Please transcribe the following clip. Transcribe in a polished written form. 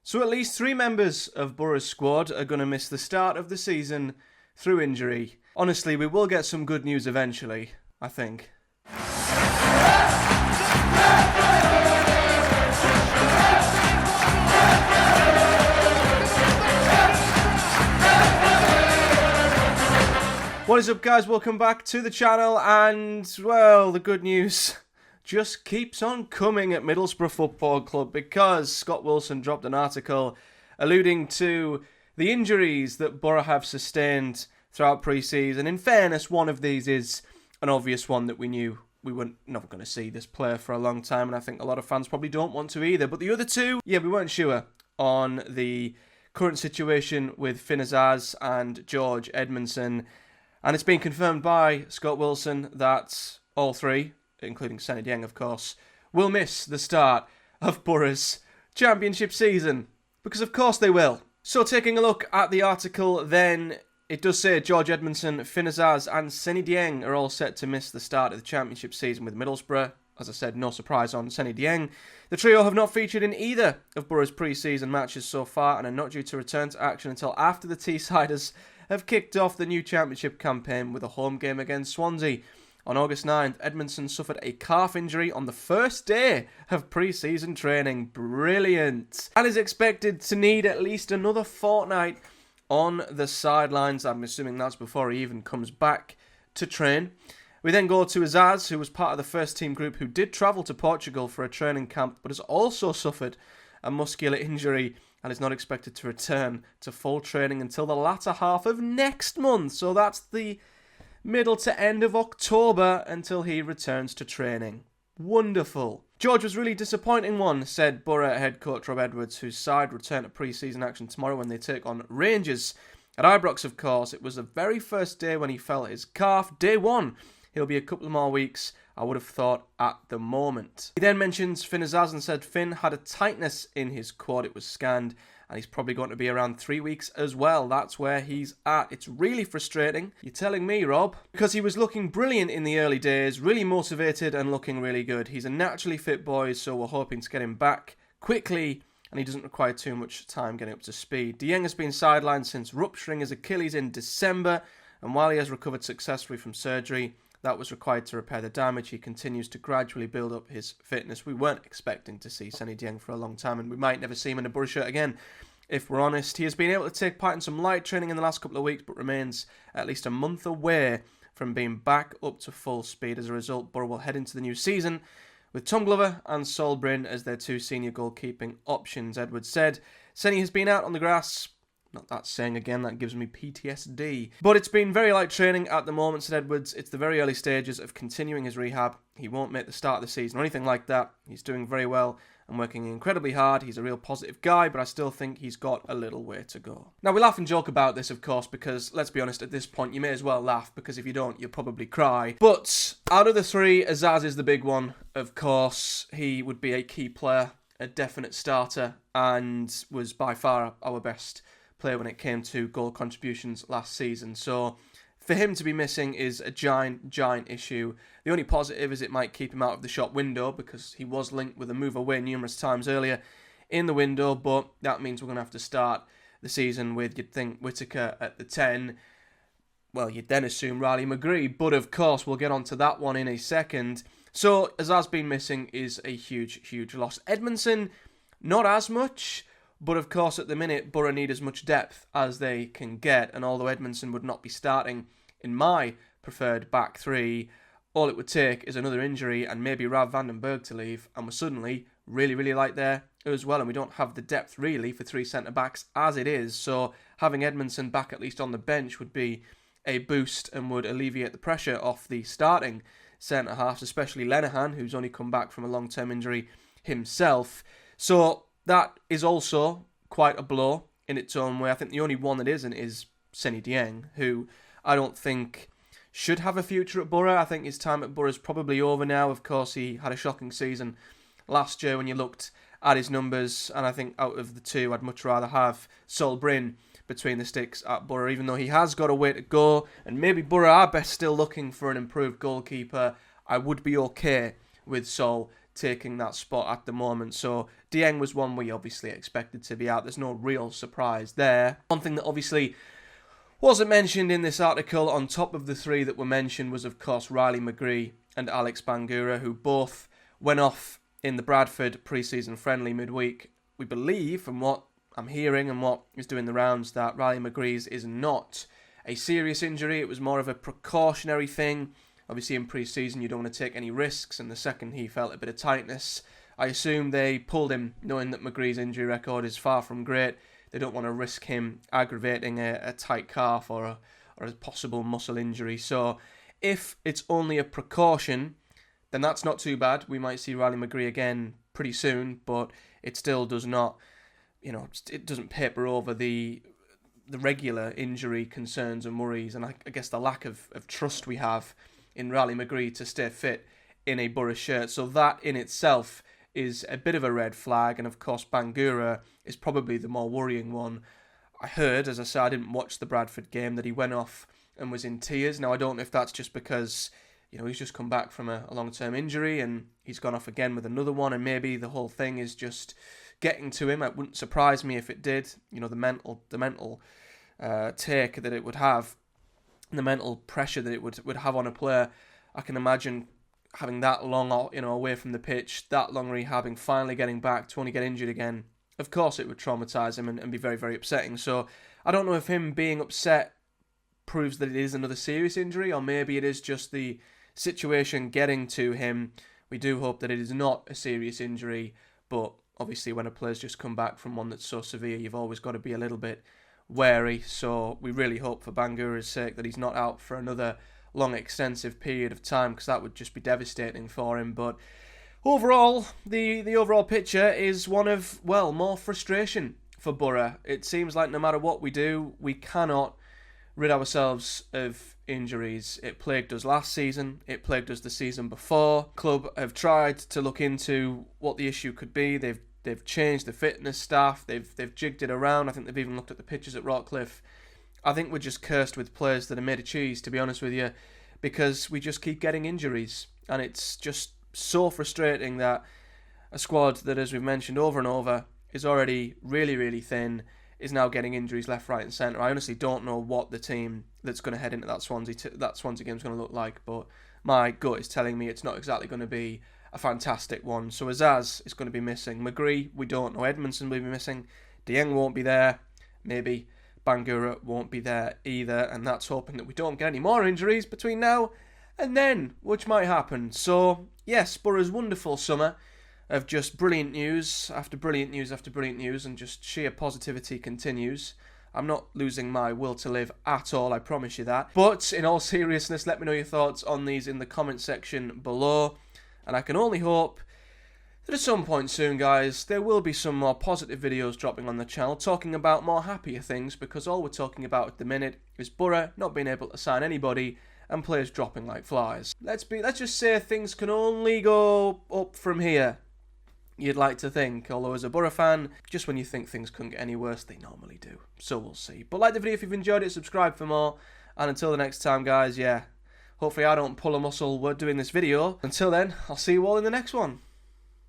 So at least 3 members of Boro's squad are going to miss the start of the season through injury. Honestly, we will get some good news eventually, I think. What is up, guys? Welcome back to the channel, and, well, the good news just keeps on coming at Middlesbrough Football Club, because Scott Wilson dropped an article alluding to the injuries that Boro have sustained throughout pre-season. In fairness, one of these is an obvious one that we knew we were not going to see this player for a long time, and I think a lot of fans probably don't want to either. But the other two, we weren't sure on the current situation with Finn Azaz and George Edmondson, and it's been confirmed by Scott Wilson that all 3, including Seny Dieng, of course, will miss the start of Boro's championship season. Because of course they will. So taking a look at the article then, it does say George Edmondson, Finn Azaz and Seny Dieng are all set to miss the start of the championship season with Middlesbrough. As I said, no surprise on Seny Dieng. The trio have not featured in either of Boro's pre-season matches so far and are not due to return to action until after the Teessiders have kicked off the new championship campaign with a home game against Swansea. On August 9th, Edmondson suffered a calf injury on the first day of pre-season training. Brilliant. And is expected to need at least another fortnight on the sidelines. I'm assuming that's before he even comes back to train. We then go to Azaz, who was part of the first team group who did travel to Portugal for a training camp, but has also suffered a muscular injury and is not expected to return to full training until the latter half of next month. So that's the middle to end of October until he returns to training. Wonderful. George was really disappointing one, said Boro head coach Rob Edwards, whose side return to pre-season action tomorrow when they take on Rangers. At Ibrox, of course, it was the very first day when he felt his calf. Day 1. He'll be a couple of more weeks, I would have thought, at the moment. He then mentions Finn Azaz and said Finn had a tightness in his quad. It was scanned, and he's probably going to be around 3 weeks as well. That's where he's at. It's really frustrating. You're telling me, Rob? Because he was looking brilliant in the early days, really motivated and looking really good. He's a naturally fit boy, so we're hoping to get him back quickly, and he doesn't require too much time getting up to speed. Dieng has been sidelined since rupturing his Achilles in December, and while he has recovered successfully from surgery that was required to repair the damage, he continues to gradually build up his fitness. We weren't expecting to see Seny Dieng for a long time, and we might never see him in a Boro shirt again, if we're honest. He has been able to take part in some light training in the last couple of weeks, but remains at least a month away from being back up to full speed. As a result, Boro will head into the new season with Tom Glover and Sol Brynn as their 2 senior goalkeeping options, Edwards said. Seny has been out on the grass. Not that saying again, that gives me PTSD. But it's been very light training at the moment, said Edwards. It's the very early stages of continuing his rehab. He won't make the start of the season or anything like that. He's doing very well and working incredibly hard. He's a real positive guy, but I still think he's got a little way to go. Now, we laugh and joke about this, of course, because, let's be honest, at this point, you may as well laugh, because if you don't, you'll probably cry. But out of the 3, Azaz is the big one, of course. He would be a key player, a definite starter, and was by far our best player when it came to goal contributions last season. So for him to be missing is a giant issue. The only positive is it might keep him out of the shop window, because he was linked with a move away numerous times earlier in the window, but that means we're going to have to start the season with, you'd think, Whittaker at the 10. Well, you'd then assume Riley McGree, but of course we'll get onto that one in a second. So Azaz being missing is a huge loss. Edmondson, not as much. But of course, at the minute, Boro need as much depth as they can get. And although Edmondson would not be starting in my preferred back 3, all it would take is another injury and maybe Rav van den Berg to leave, and we're suddenly really light there as well. And we don't have the depth really for 3 centre-backs as it is. So having Edmondson back at least on the bench would be a boost and would alleviate the pressure off the starting centre-halves, especially Lenihan, who's only come back from a long-term injury himself. So that is also quite a blow in its own way. I think the only one that isn't is Seny Dieng, who I don't think should have a future at Boro. I think his time at Boro is probably over now. Of course, he had a shocking season last year when you looked at his numbers, and I think out of the 2, I'd much rather have Sol Brynn between the sticks at Boro, even though he has got a way to go, and maybe Boro are best still looking for an improved goalkeeper. I would be okay with Sol taking that spot at the moment. So Dieng was one we obviously expected to be out. There's no real surprise there. One thing that obviously wasn't mentioned in this article, on top of the three that were mentioned, was of course Riley McGree and Alex Bangura, who both went off in the Bradford pre-season friendly midweek. We believe, from what I'm hearing and what is doing the rounds, that Riley McGree's is not a serious injury. It was more of a precautionary thing. Obviously in pre-season you don't want to take any risks, and the second he felt a bit of tightness, I assume they pulled him, knowing that McGree's injury record is far from great. They don't want to risk him aggravating a tight calf or a possible muscle injury. So if it's only a precaution, then that's not too bad. We might see Riley McGree again pretty soon, but it still does not, it doesn't paper over the regular injury concerns and worries, and I guess the lack of trust we have in Riley McGree to stay fit in a Boro shirt. So that in itself is a bit of a red flag, and of course Bangura is probably the more worrying one. I heard, as I said, I didn't watch the Bradford game, that he went off and was in tears. Now I don't know if that's just because he's just come back from a long-term injury and he's gone off again with another one, and maybe the whole thing is just getting to him. It wouldn't surprise me if it did. The mental take that it would have, the mental pressure that it would have on a player. I can imagine having that long, away from the pitch, that long rehabbing, finally getting back to only get injured again. Of course it would traumatise him and be very, very upsetting. So I don't know if him being upset proves that it is another serious injury, or maybe it is just the situation getting to him. We do hope that it is not a serious injury, but obviously when a player's just come back from one that's so severe, you've always got to be a little bit wary. So we really hope, for Bangura's sake, that he's not out for another long extensive period of time, because that would just be devastating for him. But overall, the overall picture is one of, more frustration for Boro. It seems like no matter what we do, we cannot rid ourselves of injuries. It plagued us last season, it plagued us the season before. Club have tried to look into what the issue could be. They've changed the fitness staff, they've jigged it around. I think they've even looked at the pitches at Rockcliffe. I think we're just cursed with players that are made of cheese, to be honest with you, because we just keep getting injuries. And it's just so frustrating that a squad that, as we've mentioned over and over, is already really, really thin, is now getting injuries left, right and centre. I honestly don't know what the team that's going to head into that Swansea game is going to look like, but my gut is telling me it's not exactly going to be a fantastic one. So Azaz is going to be missing. McGree, we don't know. Edmondson will be missing. Dieng won't be there. Maybe Bangura won't be there either, and that's hoping that we don't get any more injuries between now and then, which might happen. So yes, Boro's wonderful summer of just brilliant news after brilliant news after brilliant news, and just sheer positivity continues. I'm not losing my will to live at all, I promise you that. But in all seriousness, let me know your thoughts on these in the comment section below, and I can only hope that at some point soon, guys, there will be some more positive videos dropping on the channel, talking about more happier things, because all we're talking about at the minute is Boro not being able to sign anybody and players dropping like flies. Let's just say things can only go up from here, you'd like to think. Although as a Boro fan, just when you think things couldn't get any worse, they normally do. So we'll see. But like the video if you've enjoyed it, subscribe for more, and until the next time, guys, hopefully I don't pull a muscle while doing this video. Until then, I'll see you all in the next one.